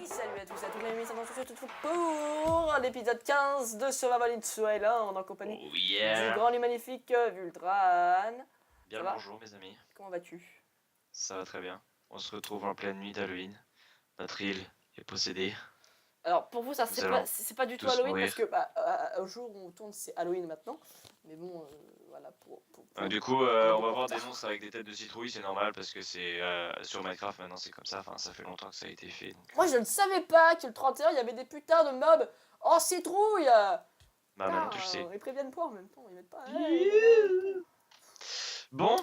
Salut à tous et à toutes les amis, c'est tout pour l'épisode 15 de Survival into Island en compagnie du grand et magnifique Vultran. Bien le bonjour mes amis. Comment vas-tu? Ça va très bien. On se retrouve en pleine nuit d'Halloween. Notre île est possédée. Alors pour vous ça c'est pas du tout Halloween parce que au jour où on tourne c'est Halloween maintenant. Mais bon voilà du coup on va voir des monstres avec des têtes de citrouille, c'est normal parce que c'est sur Minecraft maintenant c'est comme ça, enfin ça fait longtemps que ça a été fait. Donc... Moi je ne savais pas que le 31 il y avait des putains de mobs en citrouille. Bah maintenant tu sais. Ils préviennent pas en même temps, ils mettent pas. Bon,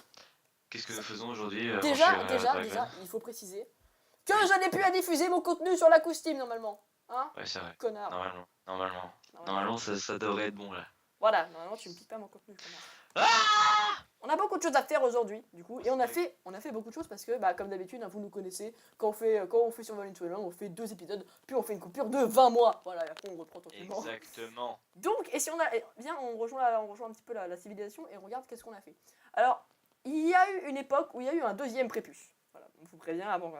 qu'est-ce que nous faisons aujourd'hui? Déjà, il faut préciser que je n'ai plus à diffuser mon contenu sur l'acoustique normalement. Hein? Ouais, c'est vrai. Connard. Normalement ça devrait être bon là. Voilà, normalement tu me piques pas mon contenu, connard. Ah, on a beaucoup de choses à faire aujourd'hui, du coup, et on a fait beaucoup de choses parce que, comme d'habitude, hein, vous nous connaissez, quand on fait Survival into Island, on fait 2 épisodes, puis on fait une coupure de 20 mois. Voilà, et après on reprend tranquillement. Exactement. Donc, et si on a, bien, on rejoint un petit peu la civilisation et on regarde qu'est-ce qu'on a fait. Alors, il y a eu une époque où il y a eu un deuxième prépuce. Voilà, on vous prévient avant.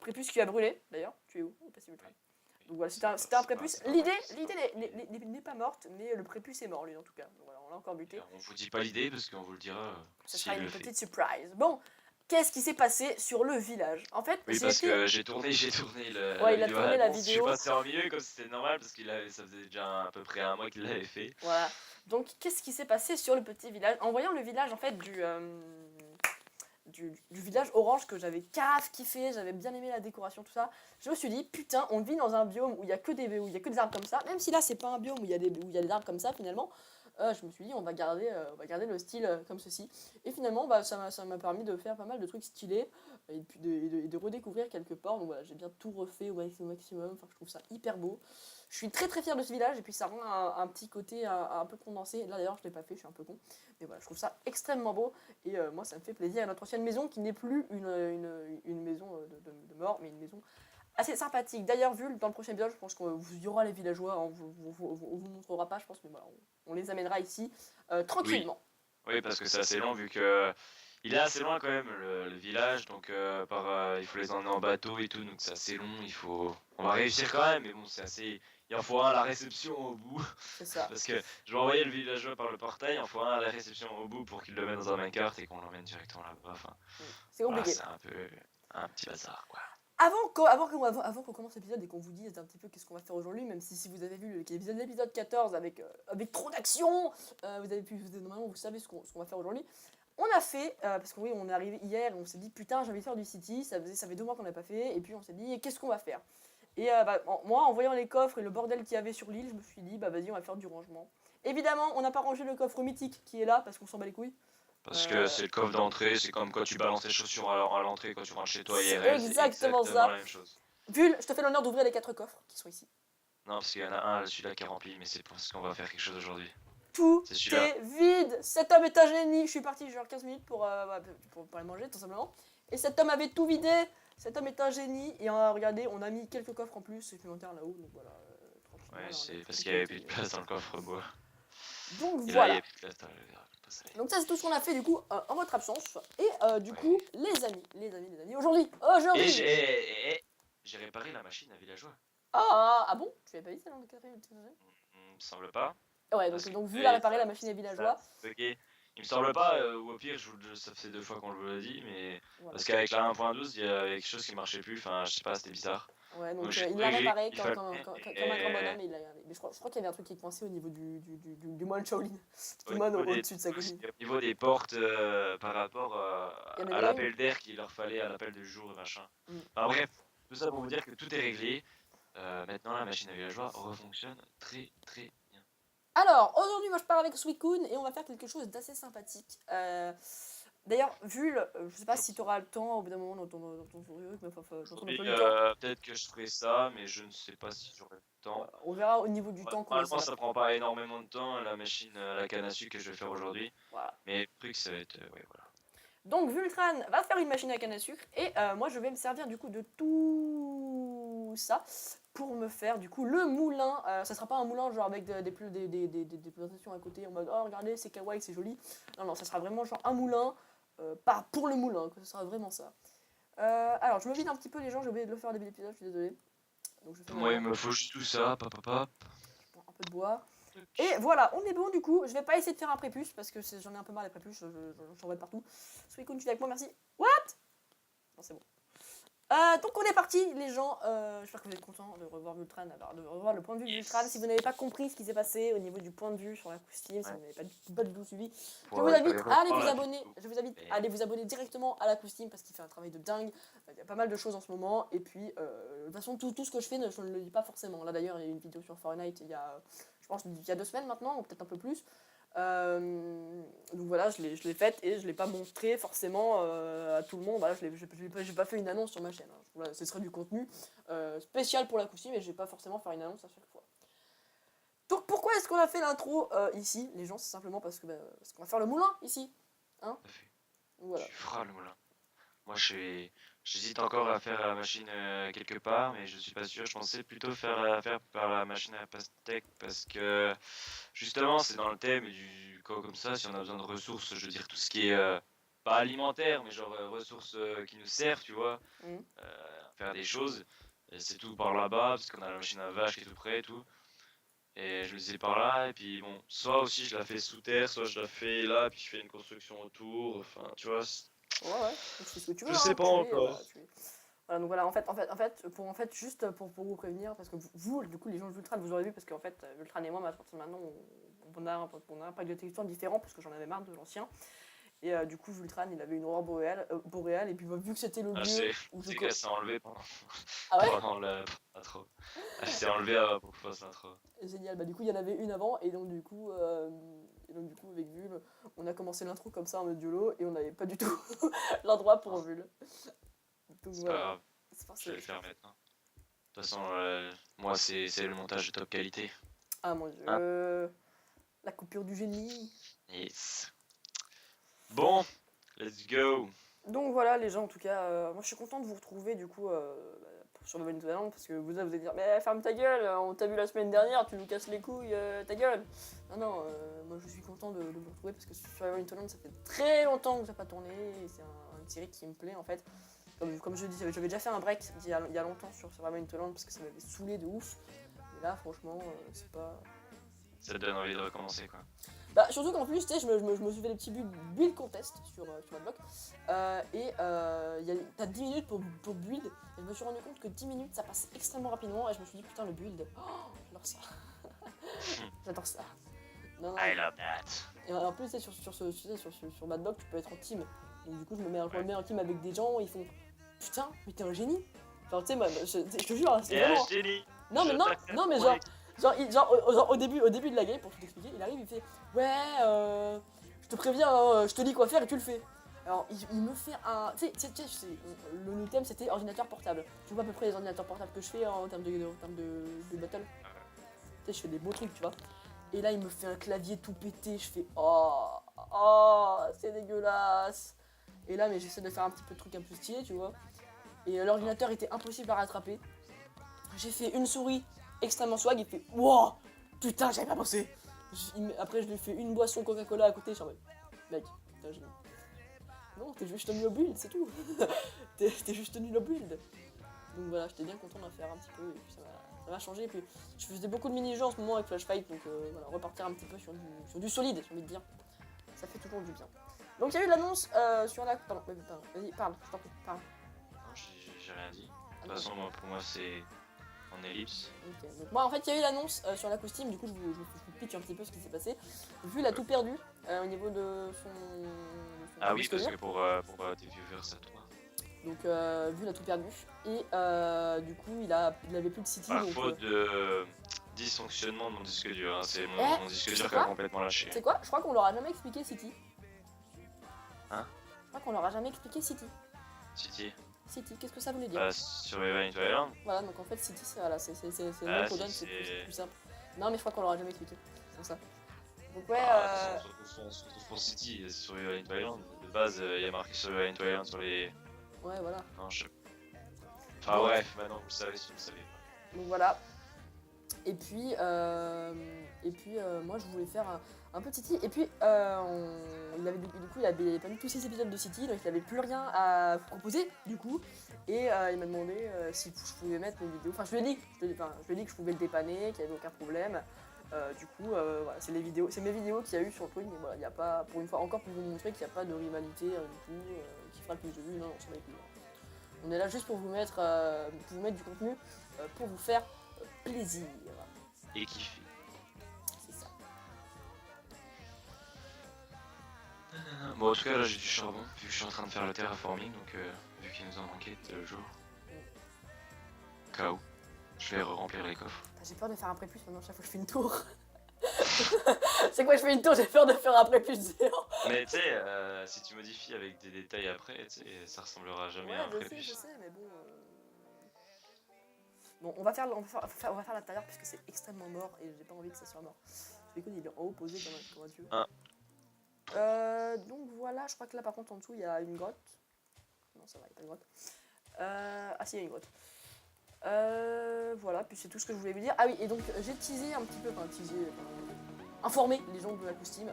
Prépuce qui a brûlé, d'ailleurs. Tu es où? Donc voilà, c'était un prépuce. L'idée n'est pas morte, mais le prépuce est mort, lui, en tout cas. Donc voilà, on l'a encore buté. On vous dit pas l'idée parce qu'on vous le dira. Ça sera une petite surprise. Bon, qu'est-ce qui s'est passé sur le village? En fait, oui, parce que j'ai tourné le. Ouais, il a tourné la vidéo. Je suis passé en milieu comme c'était normal parce ça faisait déjà à peu près un mois qu'il l'avait fait. Voilà. Donc, qu'est-ce qui s'est passé sur le petit village? En voyant le village, en fait, du village orange que j'avais kiffé, j'avais bien aimé la décoration, tout ça. Je me suis dit, putain, on vit dans un biome où il y a que des arbres comme ça, même si là c'est pas un biome où il y a des arbres comme ça finalement. Je me suis dit, on va garder le style comme ceci. Et finalement, ça m'a permis de faire pas mal de trucs stylés et puis de redécouvrir quelques ports. Donc voilà, j'ai bien tout refait au maximum. Enfin, je trouve ça hyper beau. Je suis très très fière de ce village et puis ça rend un petit côté un peu condensé. Là d'ailleurs, je l'ai pas fait, je suis un peu con. Mais voilà, je trouve ça extrêmement beau et moi ça me fait plaisir. Notre ancienne maison qui n'est plus une maison de mort, mais une maison assez sympathique. D'ailleurs, vu dans le prochain épisode, je pense qu'il y aura les villageois, on vous montrera pas, je pense, mais voilà, on les amènera ici tranquillement. Oui, parce que c'est assez long vu que il est assez loin quand même le village, donc il faut les emmener en bateau et tout, donc c'est assez long. On va réussir quand même, mais bon, c'est assez. Il en faut un à la réception au bout. C'est ça. Parce que je vais envoyer le villageois par le portail, il en faut un à la réception au bout pour qu'il le mette dans un minecart et qu'on l'emmène directement là-bas. Enfin, c'est compliqué. Voilà, c'est un petit bazar, quoi. Avant qu'on commence l'épisode et qu'on vous dise un petit peu qu'est-ce qu'on va faire aujourd'hui, même si vous avez vu l'épisode 14 avec trop d'action, normalement vous savez ce qu'on va faire aujourd'hui. On a fait, parce que oui, on est arrivé hier et on s'est dit putain j'ai envie de faire du city, ça fait 2 mois qu'on n'a pas fait, et puis on s'est dit qu'est-ce qu'on va faire. Et moi en voyant les coffres et le bordel qu'il y avait sur l'île, je me suis dit vas-y on va faire du rangement. Évidemment on n'a pas rangé le coffre mythique qui est là parce qu'on s'en bat les couilles. Parce que c'est le coffre d'entrée, c'est comme quand tu balances tes chaussures à l'entrée quand tu rentres chez toi IRL, c'est exactement ça. La même chose. Vul, je te fais l'honneur d'ouvrir les 4 coffres qui sont ici. Non, parce qu'il y en a un, celui-là qui est rempli, mais c'est parce qu'on va faire quelque chose aujourd'hui. Tout est vide. Cet homme est un génie. Je suis parti genre 15 minutes pour aller manger tout simplement. Et cet homme avait tout vidé. Cet homme est un génie. Et regardez, on a mis quelques coffres en plus supplémentaires là-haut. Donc voilà, tranquillement. Ouais, c'est parce qu'il y avait plus de place dans le coffre bois. Donc et voilà. Là, il y a plus de place dans le... Donc ça c'est tout ce qu'on a fait du coup en votre absence. Et du coup, les amis, aujourd'hui. J'ai réparé la machine à villageois. Ah bon? Tu l'avais pas dit ça dans le quatrième? Il me semble pas. Ouais, donc vu la réparer la machine à villageois. Okay. Il me semble pas, ou au pire, ça fait 2 fois qu'on le dit, mais voilà. Parce qu'avec la 1.12, il y avait quelque chose qui marchait plus, enfin, je sais pas, c'était bizarre. Ouais, donc il l'a réparé comme un grand bonhomme et il l'a gardé. Mais je crois qu'il y avait un truc qui coinçait au niveau du moine Shaolin. Du moine au-dessus de sa colline. Au niveau des portes, par rapport à l'appel d'air qu'il leur fallait, à l'appel de jour et machin. Enfin bref, tout ça pour vous dire que tout est réglé. Maintenant, la machine à villageois refonctionne très très bien. Alors, aujourd'hui, moi je pars avec Suicune et on va faire quelque chose d'assez sympathique. D'ailleurs, Vul, je sais pas si tu auras le temps au bout d'un moment dans ton truc, mais peut-être que je ferai ça, mais je ne sais pas si j'aurai le temps. On verra au niveau du temps. Normalement, ça prend pas énormément de temps, la machine à la canne à sucre que je vais faire aujourd'hui. Voilà. Mais le truc, ça va être... ouais, voilà. Donc, Vultran va faire une machine à canne à sucre et moi je vais me servir du coup de tout ça pour me faire du coup le moulin. Ça sera pas un moulin genre avec des présentations à côté en mode oh regardez c'est kawaii, c'est joli. Non, ça sera vraiment genre un moulin pour le moulin, ça sera vraiment ça. Alors, je me vide un petit peu les gens, j'ai oublié de le faire au début de l'épisode, je suis désolé. Donc, je fais Moi, il maintenant. me faut juste tout ça, papa. Je prends un peu de bois. Et voilà, on est bon du coup. Je vais pas essayer de faire un prépuce parce que j'en ai un peu marre des prépuces, j'en vois de partout. Suicune, tu es avec moi, merci. What? Non, c'est bon. Donc on est parti les gens, j'espère que vous êtes contents de revoir Vultran, de revoir le point de vue de Vultran. Si vous n'avez pas compris ce qui s'est passé au niveau du point de vue sur la costume, si vous n'avez pas du tout suivi, je vous invite à aller vous abonner, à aller vous abonner directement à la costume parce qu'il fait un travail de dingue. Il y a pas mal de choses en ce moment et puis de toute façon tout ce que je fais je ne le dis pas forcément. Là d'ailleurs il y a eu une vidéo sur Fortnite il y a, je pense il y a 2 semaines maintenant ou peut-être un peu plus. Donc voilà, je l'ai faite et je l'ai pas montré forcément à tout le monde. Voilà, j'ai pas fait une annonce sur ma chaîne. Hein. Voilà, ce serait du contenu spécial pour la costume et je vais pas forcément faire une annonce à chaque fois. Donc pourquoi est-ce qu'on a fait l'intro ici, les gens? C'est simplement parce qu'on va faire le moulin ici. Hein, voilà. Tu feras le moulin. Moi, j'hésite encore à faire la machine quelque part, mais je suis pas sûr. Je pensais plutôt faire par la machine à pastèque parce que justement, c'est dans le thème comme ça. Si on a besoin de ressources, je veux dire tout ce qui est pas alimentaire, mais genre ressources qui nous servent, tu vois, Mhm. faire des choses. Et c'est tout par là-bas parce qu'on a la machine à vache qui est tout près et tout. Et je me disais par là, et puis bon, soit aussi je la fais sous terre, soit je la fais là, puis je fais une construction autour. Enfin, tu vois, Ouais, tu fais ce que tu veux. je sais Hein, pas encore. Voilà, donc voilà, juste pour vous prévenir, parce que vous, du coup, les gens de Vultran, vous aurez vu, parce qu'en fait, Vultran et moi, à partir de maintenant, on a un pack de textures différent, parce que j'en avais marre de l'ancien. Et du coup, Vultran, il avait une aurore boréale, et puis vu que c'était le Ah, lieu où c'est qu'elle s'est enlevée pendant, Ah ouais? pendant l'intro. Elle s'est enlevée pour que je fasse l'intro. Génial, bah du coup, il y en avait une avant, et donc du coup, avec Vul, on a commencé l'intro comme ça en mode YOLO, et on n'avait pas du tout l'endroit pour Vul. Donc C'est pas voilà. grave, C'est je vais parti. le faire maintenant. De toute façon, moi, c'est le montage de top qualité. Ah mon dieu. Ah. La coupure du génie. Yes. Bon, let's go. Donc voilà les gens en tout cas, moi je suis content de vous retrouver du coup sur le Valorant parce que vous allez dire mais ferme ta gueule, on t'a vu la semaine dernière, tu nous casses les couilles, ta gueule. Non, moi je suis content de vous retrouver parce que sur Valorant ça fait très longtemps que ça n'a pas tourné et c'est une série qui me plaît en fait. Comme je dis, j'avais déjà fait un break il y a longtemps sur Valorant parce que ça m'avait saoulé de ouf. Mais là franchement c'est pas... Ça te donne envie de recommencer, quoi. Bah, surtout qu'en plus, tu sais, je me suis fait des petits build contest sur Adblock. T'as 10 minutes pour build. Et je me suis rendu compte que 10 minutes ça passe extrêmement rapidement. Et je me suis dit, putain, le build, j'adore ça. J'adore ça. Non, I love that. et en plus, tu sais, sur Adblock, tu peux être en team. Donc, du coup, je me mets en team avec des gens. Ils font, putain, mais t'es un génie. Genre, tu sais, moi, je te jure, c'est Et un vraiment. génie. Non, mais genre au début de la game, pour tout expliquer, il arrive, il fait ouais, je te préviens, hein, je te dis quoi faire et tu le fais. Alors il me fait un. Tu sais, le new theme c'était ordinateur portable. Tu vois à peu près les ordinateurs portables que je fais en termes de battle. Tu sais, je fais des beaux trucs, tu vois. Et là, il me fait un clavier tout pété, je fais oh, c'est dégueulasse. Et là, mais j'essaie de faire un petit peu de trucs un peu stylé, tu vois. Et l'ordinateur était impossible à rattraper. J'ai fait une souris extrêmement swag, il fait wow, putain, j'avais pas pensé. Après, je lui fais une boisson Coca-Cola à côté, je suis en mode mec, putain, non, t'es juste nul au build, c'est tout. t'es juste nul au build. Donc voilà, j'étais bien content d'en faire un petit peu, et puis ça m'a changé. Et puis je faisais beaucoup de mini-jeux en ce moment avec Flash Fight, donc voilà, repartir un petit peu sur du solide, j'ai envie de dire. Ça fait toujours du bien. Donc il y a eu l'annonce sur la. Pardon, vas-y, parle, je t'en prie, parle. Non, j'ai rien dit. De toute façon, pour moi, c'est en ellipse. Okay. Donc, moi en fait il y a eu l'annonce sur la costume, du coup je vous pitch un petit peu ce qui s'est passé. Vu il a tout perdu au niveau de son Ah oui, parce que pour tes viewers à toi. Donc vu il a tout perdu. Et du coup il avait plus de City. Par donc, faute de dysfonctionnement de mon disque dur, hein. C'est mon disque dur qui a complètement lâché. C'est quoi? Je crois qu'on leur a jamais expliqué City. Hein? Je crois qu'on leur a jamais expliqué City. City, qu'est-ce que ça voulait dire? sur Event Island. Voilà, donc en fait City c'est le nom qu'on donne, c'est plus simple. Non mais je crois qu'on leur a jamais expliqué, c'est pour ça. Donc ouais, on se retrouve pour City, sur Event Island. De base, il y a marqué sur Event Island sur les... Ouais, voilà. Non, Enfin bref, maintenant vous le savez si vous le savez pas. Donc voilà. Moi je voulais faire un peu de City. Et puis il avait pas mis tous ces épisodes de City, donc il avait plus rien à proposer du coup. Et il m'a demandé si je pouvais mettre mes vidéos. Enfin je lui ai dit que je pouvais le dépanner, qu'il n'y avait aucun problème. Voilà, c'est mes vidéos qu'il y a eu sur le truc, mais voilà, il n'y a pas, pour une fois, encore pour vous montrer qu'il n'y a pas de rivalité du tout, qui fera le plus de vues, non, ça va être on est là juste pour vous mettre du contenu, pour vous faire plaisir. Et kiffer. C'est ça. Bon, en tout cas, là j'ai du charbon, vu que je suis en train de faire le terraforming, donc vu qu'il nous en manquait le jour. Cas où, je vais remplir les coffres. J'ai peur de faire un pré plus maintenant, chaque fois que je fais une tour. C'est quoi, je fais une tour, j'ai peur de faire un pré plus zéro. Mais tu sais, si tu modifies avec des détails après, tu sais, ça ressemblera jamais à un pré plus. Je sais, mais bon. Bon, on va faire l'intérieur puisque c'est extrêmement mort et j'ai pas envie que ça soit mort. Du coup, il est en haut posé comme un dieu. Donc voilà, je crois que là par contre en dessous il y a une grotte. Non, ça va, il n'y a pas de grotte. Ah si, il y a une grotte. Voilà, puis c'est tout ce que je voulais vous dire. Ah oui, et donc j'ai teasé un petit peu, informé les gens de la costume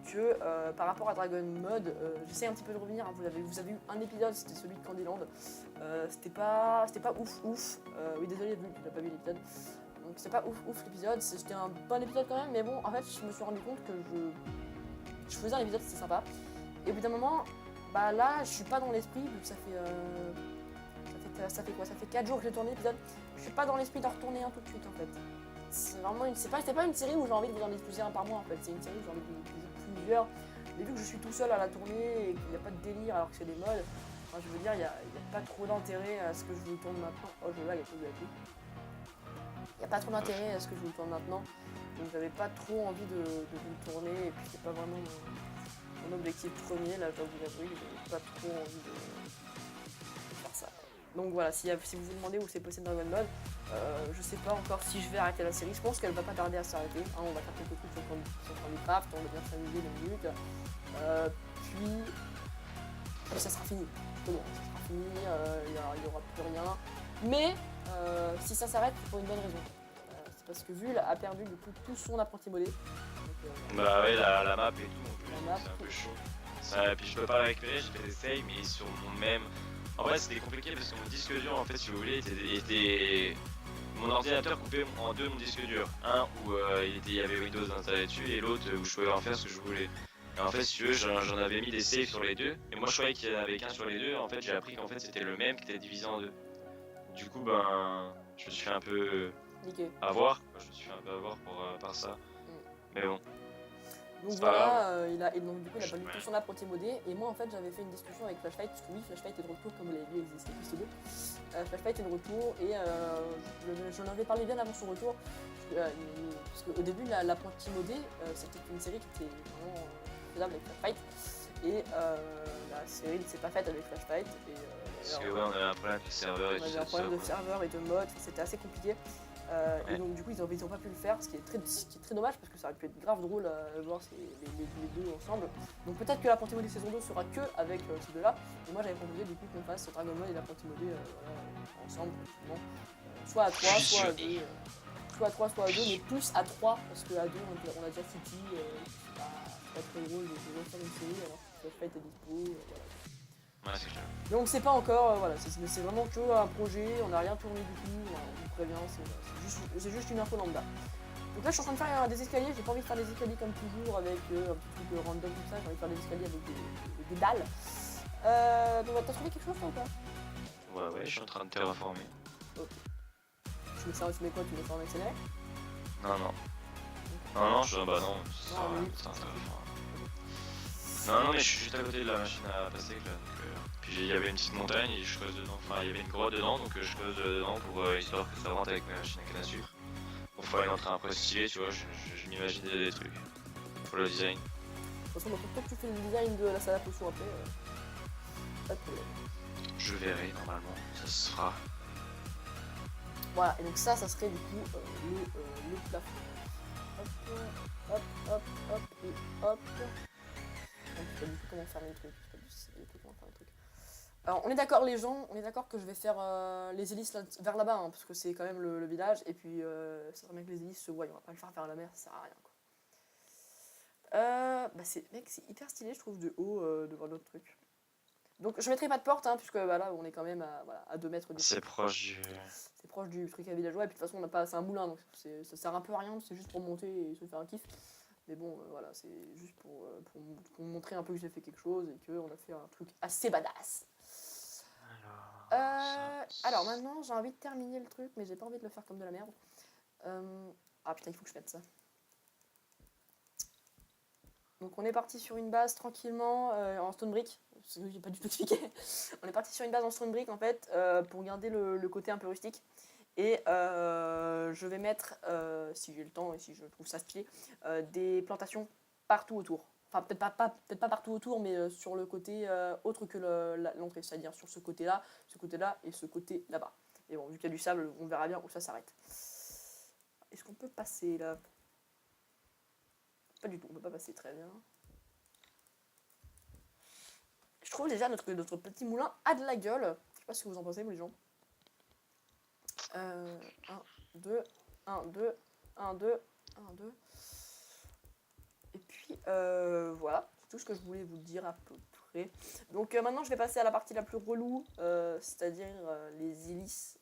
que par rapport à Dragon Mode, j'essaie un petit peu de revenir. Hein, vous avez eu un épisode, c'était celui de Candyland. C'était pas ouf. Oui, désolé, tu n'as pas vu l'épisode. Donc c'était pas ouf l'épisode. C'était un bon épisode quand même, mais bon, en fait, je me suis rendu compte que je faisais un épisode, c'était sympa. Et au bout d'un moment, bah là, je suis pas dans l'esprit, vu que ça fait quoi? Ça fait 4 jours que j'ai tourné l'épisode. Je suis pas dans l'esprit de retourner un tout de suite en fait. C'est vraiment c'est pas une série où j'ai envie de vous en diffuser un par mois en fait. C'est une série où j'ai envie de vous diffuser plusieurs. Mais vu que je suis tout seul à la tournée et qu'il n'y a pas de délire alors que c'est des modes, enfin, je veux dire, il n'y a pas trop d'intérêt à ce que je vous tourne maintenant. Oh, je lag à cause de la pluie. Il n'y a pas trop d'intérêt à ce que je vous tourne maintenant. Donc j'avais pas trop envie de vous le tourner et puis c'est pas vraiment mon objectif premier. Là, je dois vous avouer, j'avais pas trop envie de faire ça. Donc voilà, si vous vous demandez où c'est possible dans Dragon Ball, je sais pas encore si je vais arrêter la série. Je pense qu'elle va pas tarder à s'arrêter. Hein, on va faire quelques trucs sur Minecraft, on va bien s'amuser 2 minutes. Puis ça sera fini. C'est bon, ça sera fini, il y aura plus rien. Mais si ça s'arrête, c'est pour une bonne raison. C'est parce que Vul a perdu du coup tout son apprenti modé. Bah ouais, la map et tout, La map, c'est un peu chaud. Puis je peux pas la récupérer, j'ai fait des saves, mais sur mon même. En vrai, c'était compliqué parce que mon disque dur, en fait, si vous voulez, était. Mon ordinateur coupait en deux mon disque dur. Un où il y avait Windows installé dessus et l'autre où je pouvais en faire ce que je voulais. Et en fait, si tu veux, j'en avais mis des saves sur les deux. Et moi, je croyais qu'il y en avait qu'un sur les deux. En fait, j'ai appris qu'en fait, c'était le même qui était divisé en deux. Du coup, ben, je me suis fait un peu avoir. Je me suis fait un peu avoir par ça. Mais bon. Donc voilà, il a pas du tout son apprenti modé. Et moi en fait j'avais fait une discussion avec Flashfight, parce que oui, Flashfight est de retour, comme vous l'avez vu, existe plus 2. Flashfight est de retour et j'en avais parlé bien avant son retour. Parce qu'au début l'apprenti modé, c'était une série qui était vraiment faisable avec Flashfight. Et la série ne s'est pas faite avec Flashfight. Parce que ouais, on avait un problème de serveur et tout ça. On avait un problème de serveur et de mode, c'était assez compliqué. Et donc du coup ils ont pas pu le faire, ce qui est très dommage parce que ça aurait pu être grave drôle à voir les deux ensemble. Donc peut-être que l'apprenti modé saison 2 sera que avec ces deux là. Et moi j'avais proposé du coup qu'on fasse Dragon Ball et l'apprenti modé ensemble, soit à 3, soit à 2. Soit à 3, soit à 2, mais plus à 3 parce qu'à 2 on a déjà City, c'est pas très drôle de refaire une série alors que Flashfight est dispo. Voilà. Ouais, c'est clair. Donc c'est pas encore, voilà, c'est vraiment que un projet, on n'a rien tourné du tout, on vous prévient, c'est juste une info lambda. Donc là je suis en train de faire des escaliers, j'ai pas envie de faire des escaliers comme toujours avec un petit truc random comme ça, j'ai envie de faire des escaliers avec des dalles. Donc t'as trouvé quelque chose toi ou pas? Ouais, je suis en train de terraformer. Ok. Tu mets quoi? Tu mets ça en accéléré? Non, bah non, c'est un terraform. Non, mais je suis juste à côté de la machine à passer là. Puis il y avait une petite montagne et je creuse dedans. Enfin, il y avait une grotte dedans, donc je creuse dedans pour histoire que ça rentre avec ma machine à canne à sucre. Pour faire une entrée un peu stylée, tu vois, je m'imagine des trucs pour le design. De toute façon, peut-être que tu fais le design de la salle à potion après. Pas de problème. Je verrai normalement, ça se fera. Voilà, et donc ça serait du coup le plafond. Hop, et hop. Je sais pas du tout comment faire les trucs. Alors, on est d'accord, les gens, on est d'accord que je vais faire les hélices vers là-bas, hein, parce que c'est quand même le village, et puis ça serait bien que les hélices se voient, on va pas le faire vers la mer, ça sert à rien, quoi. Bah mec, c'est hyper stylé, je trouve, de haut, de voir notre truc. Donc, je mettrai pas de porte, hein, puisque bah, là, on est quand même à 2 mètres du C'est truc. proche du. C'est proche du truc à villageois, et puis de toute façon, on n'a pas, c'est un moulin, donc ça sert un peu à rien, c'est juste pour monter et se faire un kiff. Mais bon, voilà, c'est juste pour montrer un peu que j'ai fait quelque chose et qu'on a fait un truc assez badass. Alors maintenant, j'ai envie de terminer le truc, mais j'ai pas envie de le faire comme de la merde. Ah putain, il faut que je mette ça. Donc on est parti sur une base tranquillement en stone brick. J'ai pas du tout expliqué. On est parti sur une base en stone brick en fait pour garder le côté un peu rustique. Et je vais mettre, si j'ai le temps et si je trouve ça stylé, des plantations partout autour. Enfin peut-être pas partout autour, mais sur le côté autre que l'entrée, c'est-à-dire sur ce côté-là et ce côté là-bas. Et bon, vu qu'il y a du sable, on verra bien où ça s'arrête. Est-ce qu'on peut passer là? Pas du tout, on peut pas passer, très bien. Je trouve déjà notre petit moulin a de la gueule. Je sais pas ce que vous en pensez, vous les gens. 1, 2, 1, 2, 1, 2, 1, 2. Et puis voilà, c'est tout ce que je voulais vous dire à peu près. Donc maintenant je vais passer à la partie la plus relou, c'est-à-dire les hélices.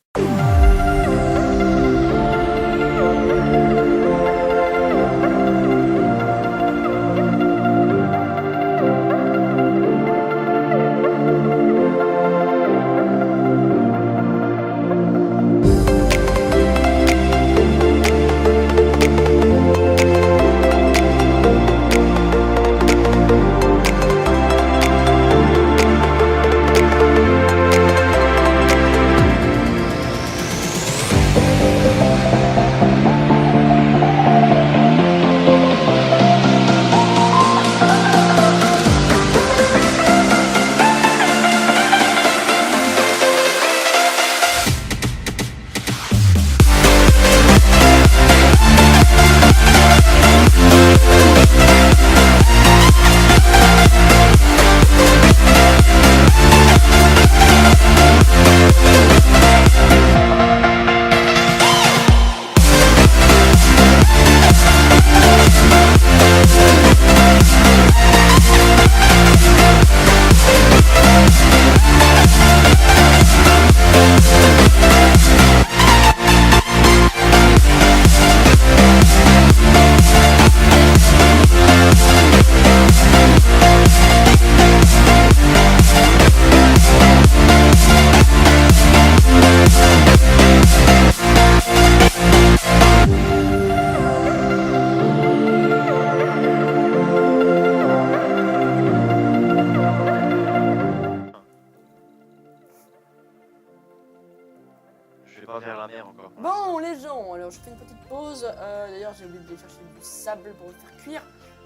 Vers la mer encore. Bon les gens, alors je fais une petite pause. D'ailleurs j'ai oublié de chercher du sable pour le faire cuire.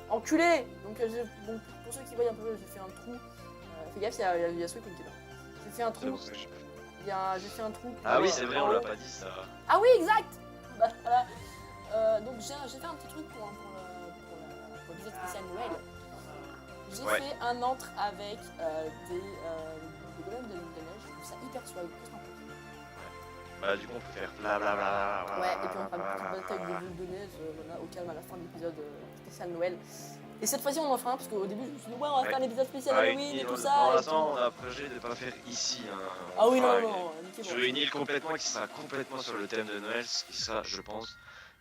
Enculé. Donc bon, pour ceux qui voient un peu, j'ai fait un trou. Fais gaffe, il y a ceux qui étaient là. J'ai fait un trou. J'ai fait un trou. Ah oui, c'est vrai, on l'a pas dit ça. Ah oui, exact. Bah, voilà. Donc j'ai fait un petit truc pour l'épisode spécial Noël. J'ai fait un antre avec des golems de neige. Je trouve ça hyper sympa. Bah du coup on peut faire blablabla. Ouais, et puis on fera une petite bataille de boules de neige voilà, au calme à la fin de l'épisode spécial Noël. Et cette fois-ci on en fera un parce qu'au début je me suis dit ouais on va faire un épisode spécial Halloween et tout ça. Pour l'instant on a un projet de pas faire ici. Ah oui non, sur une île complètement qui sera complètement sur le thème de Noël, ce qui sera je pense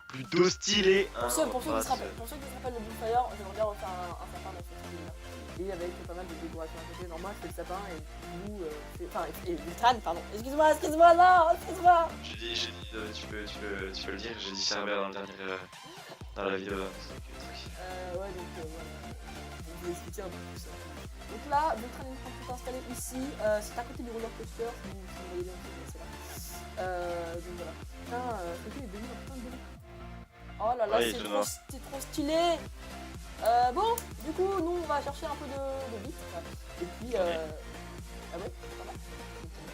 plutôt stylé. Pour ceux qui se rappellent le Bonfire, j'aimerais bien refaire un sapin dans cette île-là. Et avec pas mal de décorations à côté. Normalement je fais le sapin et nous, et Viltran, pardon. Excuse-moi, non, excuse-moi. J'ai dit, tu peux le dire, j'ai dit Cerbère dans la vidéo. Ouais, donc voilà. Je vais expliquer un peu tout ça. Donc là, Viltran est en train de tout installer ici. C'est à côté du roller coaster, si vous voyez bien, c'est là. Donc voilà. Putain, ce jeu est devenu un putain de délire. Oh là là, c'est trop stylé. Bon, du coup, nous on va chercher un peu de vitre. Et puis, ah ouais, ça va.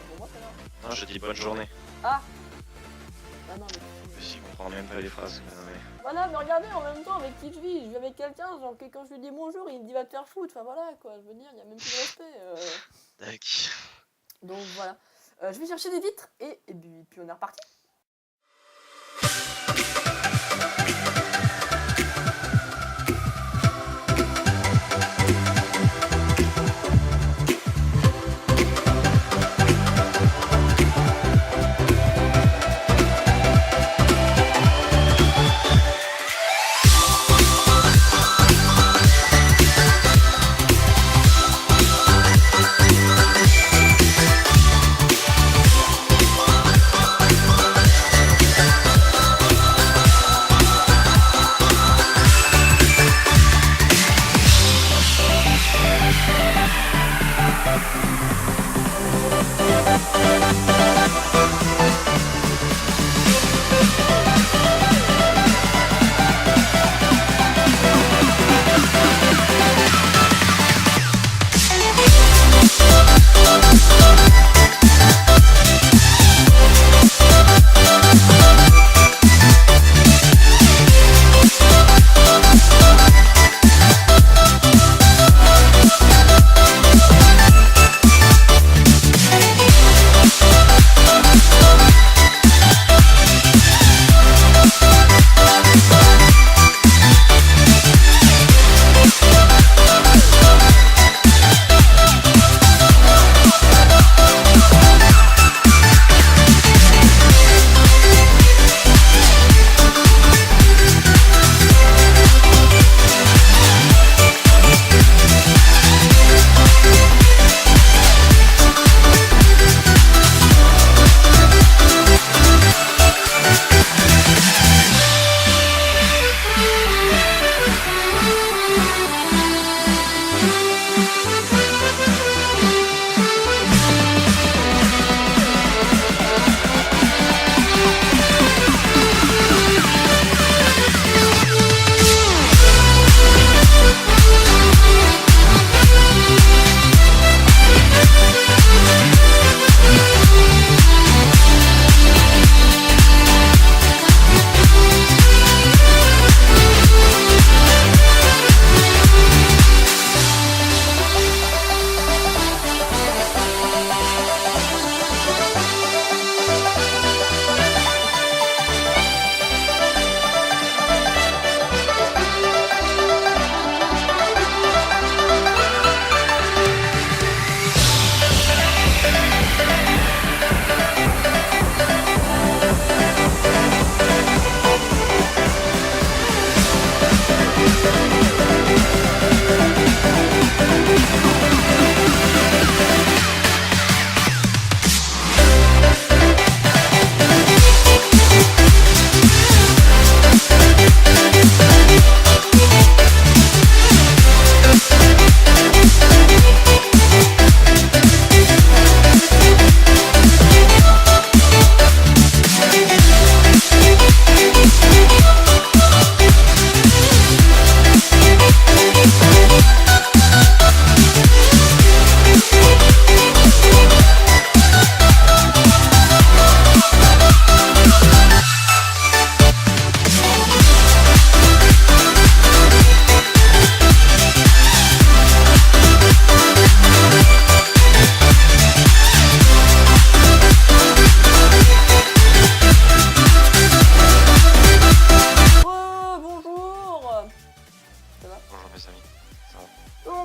Pour moi, ça va. Non, je dis bonne journée. Ah non, mais. Je comprends même pas les phrases. Mais... Voilà, mais regardez, en même temps, avec qui je vis avec quelqu'un, genre que quand je lui dis bonjour, il me dit va te faire foutre. Enfin voilà, quoi, je veux dire, il y a même plus de respect. Tac. Donc voilà. Je vais chercher des vitres et puis on est reparti.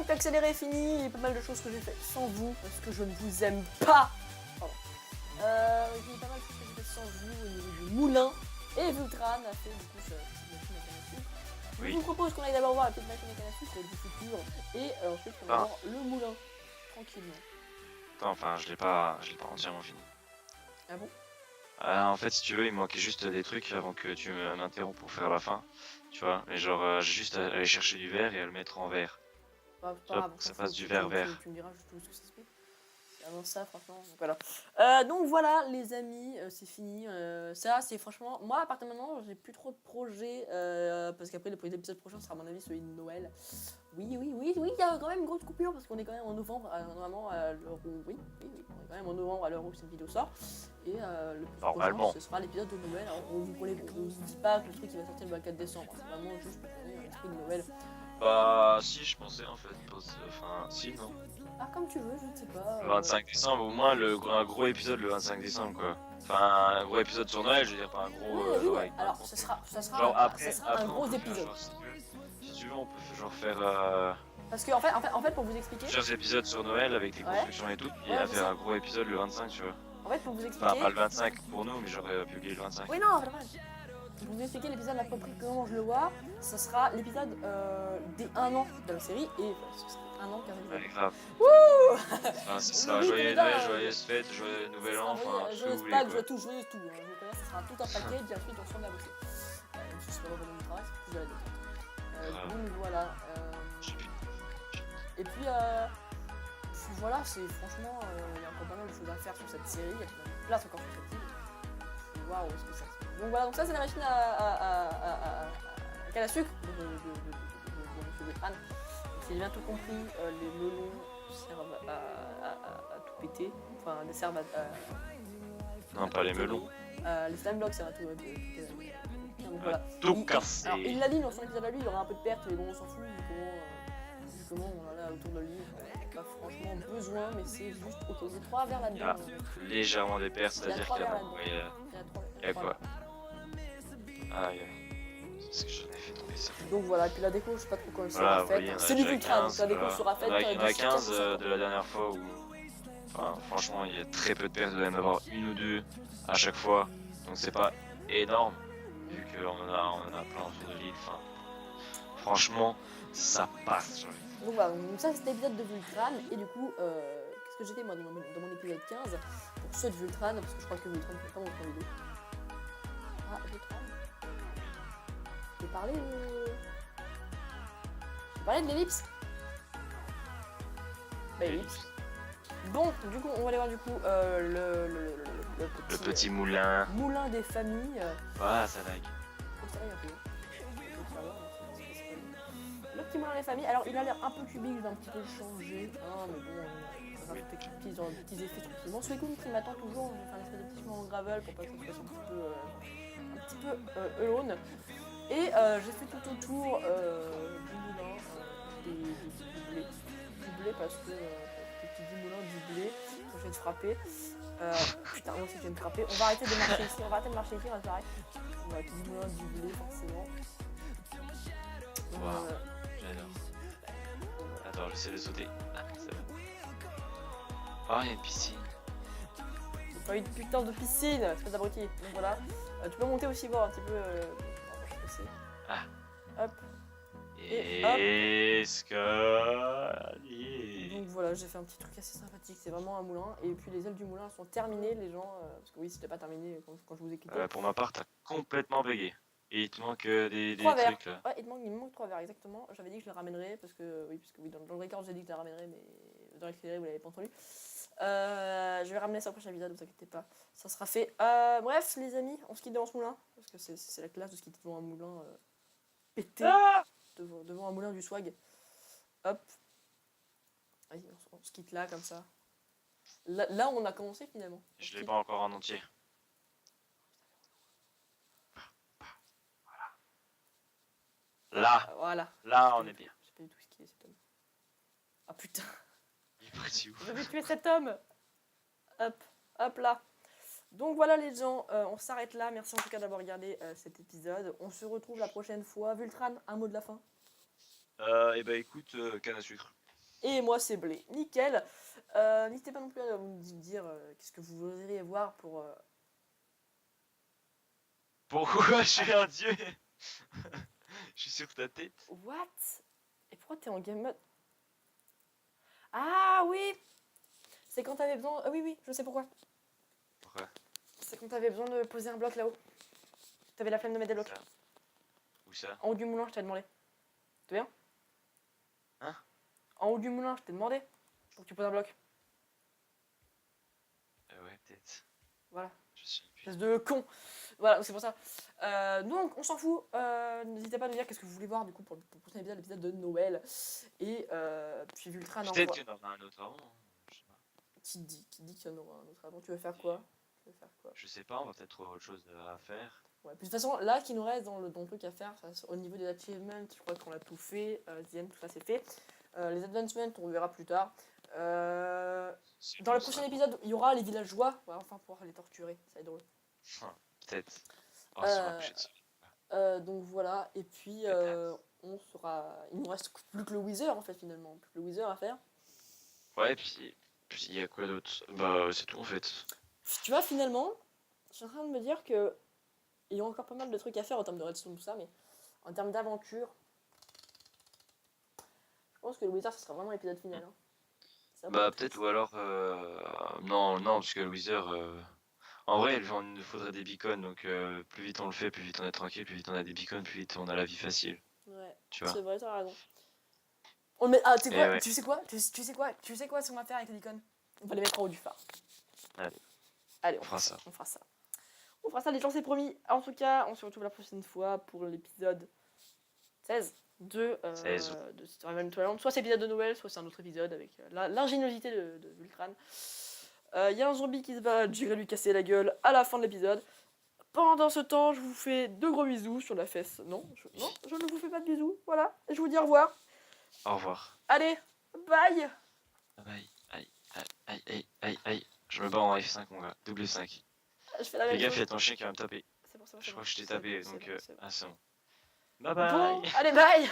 L'accéléré est fini, il y a pas mal de choses que j'ai fait sans vous, parce que je ne vous aime pas. Pardon. J'ai pas mal de choses que j'ai fait sans vous au niveau du moulin, et Vultran a fait du coup sa petite machine à canne à sucre. Oui. Je vous propose qu'on aille d'abord voir la petite machine à canne à sucre du futur, et ensuite on va voir le moulin, tranquillement. Attends, enfin je l'ai pas entièrement fini. Ah bon? En fait, si tu veux, il me manquait juste des trucs avant que tu m'interromps pour faire la fin. Tu vois, mais genre, j'ai juste à aller chercher du verre et à le mettre en verre. Bah, Tu vois, pour que ça fasse du verre vert. Tu me diras juste où est-ce que ça se fait. C'est avant ça, franchement. Donc voilà, les amis, c'est fini. Ça, c'est franchement. Moi, à partir de maintenant, j'ai plus trop de projets. Parce qu'après, l'épisode prochain sera, à mon avis, celui de Noël. Oui, il y a quand même une grosse coupure parce qu'on est quand même en novembre, normalement à l'heure où. Oui, on est quand même en novembre à l'heure où cette vidéo sort. Et le plus prochain, ce sera l'épisode de Noël. Alors, on vous dit pas que le truc il va sortir le 24 décembre. C'est vraiment juste pour donner un esprit de Noël. Bah, si, je pensais en fait. Enfin, si, non. Ah, comme tu veux, je ne sais pas. Le 25 décembre, au moins un gros épisode le 25 décembre, quoi. Enfin, un gros épisode sur Noël, je veux dire, pas un gros. Oui, oui, Genre oui. avec plein de Alors, contenu. Genre ça après, sera un on gros peut faire épisode. genre, si tu veux, on peut genre faire Parce que, en fait, pour vous expliquer, plusieurs épisodes sur Noël avec des Ouais. constructions et tout, et Ouais, à je faire sais. un gros épisode le 25, tu vois. en fait, pour vous Enfin, expliquer. pas le 25 pour nous, mais j'aurais publié le 25. Oui, non, vraiment. Pour vous expliquer l'épisode à peu près comment je le vois, ça sera l'épisode des 1 an de la série et ce sera 1 an, 15 épisodes. Ouais, grave. Enfin, ce Oui, sera oui, joyeux putain, Noël, joyeuse fête, joyeux nouvel an, enfin, tout ce que vous joyeuse voulez, Pâques, quoi. joyeux tout, joyeuse tout. Hein. Je vous connais, ça sera tout un paquet, et ensuite on se remet à bosser. Même si je serai revenu du travail, c'est plus de la détente. Donc voilà. J'ai plus- Et puis voilà, c'est franchement, il y a encore pas mal de choses à faire sur cette série, il y a pas mal de place encore sur cette île. Faut voir où est-ce que ça se passe. Donc voilà, donc ça c'est la machine à canne à sucre de Monsieur Beltrán. Si j'ai bien tout compris, les melons servent à tout péter, enfin, ils servent Non, pas les melons. les slime blocks servent à tout péter. Donc voilà. Tout cassé. Alors, il l'a dit dans son épisode à lui, il aura un peu de perte, mais bon, on s'en fout, vu comment on en a autour de lui. Pas franchement besoin, mais c'est juste ok. Il y a 3 verres Il y a là-dedans. légèrement des pertes, c'est-à-dire qu'il y en a. Il y a 3 Il y a quoi? Aïe, c'est ce que j'en ai fait tomber ça. Donc voilà, et puis la déco, je sais pas trop quand elle Voilà, sera vous voyez, faite. il y en a C'est du déjà Vultran, donc 15, la déco voilà. sera faite. Il y en a d'ici 15 15 de la dernière fois où. Enfin, franchement, il y a très peu de pertes, il doit y en avoir une ou deux à chaque fois. Donc c'est pas énorme, vu qu'on en a plein autour de l'île. Enfin, franchement, ça passe, j'ai envie de dire. Donc voilà, donc ça c'était l'épisode de Vultran, et du coup, qu'est-ce que j'ai fait moi dans mon épisode 15 pour ceux de Vultran, parce que je crois que Vultran ne fait pas mon vidéo. Ah, Vultran. Je vais parler de. Je vais parler de l'ellipse. Bah, ellipse. Bon, du coup, on va aller voir du coup Le petit moulin. moulin des familles. Ah, ça lag. Le petit moulin des familles, alors il a l'air un peu cubique, je vais un petit peu le changer. Ah, mais bon, on va rajouter quelques petits effets tranquillement. Swecoon qui m'attend toujours, je vais faire une espèce de petit en gravel pour pas que ça fasse un petit peu alone. Et j'ai fait tout autour du moulin du blé parce que petit du moulin du blé, je viens de frapper. Putain, moi aussi je viens de frapper. On va arrêter de marcher ici, on va se barrer. On va arrêter du moulin du blé forcément. Wow. J'adore. Attends, j'essaie de sauter. Ah, c'est bon. Oh, il y a une piscine. J'ai pas eu de putain de piscine, espèce d'abruti. Donc voilà. Tu peux monter aussi voir un petit peu. Je sais pas si. Ah. Hop. Escalier. Donc voilà, j'ai fait un petit truc assez sympathique. C'est vraiment un moulin. Et puis les ailes du moulin sont terminées, les gens. Parce que oui, c'était pas terminé quand je vous ai quitté. Pour ma part, t'as complètement bugué. Et il te manque des 3 verres. trucs là. Ouais, il me manque 3 verres, exactement. J'avais dit que je les ramènerais parce que oui, dans le record j'ai dit que je les ramènerais, mais dans l'accéléré vous l'avez pas entendu. Je vais ramener ça au prochain épisode, ne vous inquiétez pas, ça sera fait. Bref, les amis, on se quitte devant ce moulin parce que c'est la classe de se quitter devant un moulin pété, devant un moulin du swag. Hop, vas-y, on se quitte là comme ça. Là où on a commencé finalement. Je l'ai pas encore en entier. Là, voilà. là on est bien. Je sais pas du tout ce qui est cet homme. Ah putain. Il est parti où? Je vais tuer cet homme. Hop là. Donc voilà les gens, on s'arrête là. Merci en tout cas d'avoir regardé cet épisode. On se retrouve la prochaine fois. Vultran, un mot de la fin. Et bah écoute, canne à sucre. Et moi c'est Blé. Nickel. N'hésitez pas non plus à me dire qu'est-ce que vous voudriez voir pour... Pourquoi je suis un dieu? Je suis sur ta tête. What? Et pourquoi t'es en game mode? Ah oui! C'est quand t'avais besoin... oui, je sais pourquoi. Pourquoi? C'est quand t'avais besoin de poser un bloc là-haut. T'avais la flemme de mettre des blocs. Ça. Où ça? En haut du moulin, je t'ai demandé. T'es bien? Hein? En haut du moulin, je t'ai demandé pour que tu poses un bloc. Ouais, peut-être. Voilà. Je suis une Espèce de con. Voilà, c'est pour ça. Donc, on s'en fout. N'hésitez pas à nous dire qu'est-ce que vous voulez voir du coup pour le prochain épisode, l'épisode de Noël. Et puis Vultran envoie. peut-être qu'il y en aura un autre avant. Je sais pas. Qui dit qu'il y en aura un autre avant? Tu veux faire quoi? Je sais pas, on va peut-être trouver autre chose à faire. Ouais, puis de toute façon, là, qui nous reste dans le truc à faire, au niveau des achievements, je crois qu'on a tout fait. The End, tout ça, c'est fait. Les advancements, on verra plus tard. C'est Dans le bon, prochain ça. épisode, il y aura les villageois. On va enfin pouvoir les torturer. Ça va être drôle. Peut-être. Oh, sur la Euh, prochaine soirée. donc voilà. Et puis, on sera. Il nous reste plus que le Wither en fait, finalement. Plus que le Wither à faire. Ouais, puis il y a quoi d'autre? Bah, c'est tout en fait. Tu vois, finalement, je suis en train de me dire que. Il y a encore pas mal de trucs à faire en termes de redstone, tout ça, mais en termes d'aventure, je pense que le Wither, ce sera vraiment l'épisode final. Hein. Ça va pas Bah, être peut-être, triste. ou alors. Non, non, parce que le Wither. En vrai, il nous faudrait des beacons, donc plus vite on le fait, plus vite on est tranquille, plus vite on a des beacons, plus vite on a la vie facile. Ouais, Tu vois? c'est vrai, t'as raison. On le met... Ah, tu sais Et quoi? ouais, Tu sais quoi? Tu sais quoi? Tu sais quoi ce qu'on va faire avec les icônes? On va les mettre en haut du phare. allez, Allez, on fera ça. on fera ça. On fera ça, les gens, c'est promis. En tout cas, on se retrouve la prochaine fois pour l'épisode 16 16. de Survival Tournament. Soit c'est l'épisode de Noël, soit c'est un autre épisode avec l'ingéniosité de Vulcran. Il y a un zombie qui se bat, j'irai lui casser la gueule à la fin de l'épisode. Pendant ce temps, je vous fais de gros bisous sur la fesse. Non, je ne vous fais pas de bisous. Voilà, et je vous dis au revoir. Au revoir. Allez, bye. Aïe, aïe, aïe, aïe, aïe, aïe, aïe. Je me bats en F5, mon gars. Double F5. Je fais la Fais même gaffe, il y chose. a ton chien qui va me taper. C'est bon, c'est bon, Je c'est crois bon. que je t'ai C'est tapé, bon, donc. c'est bon. Ah, c'est bon. Bye Bon, bye! allez, bye.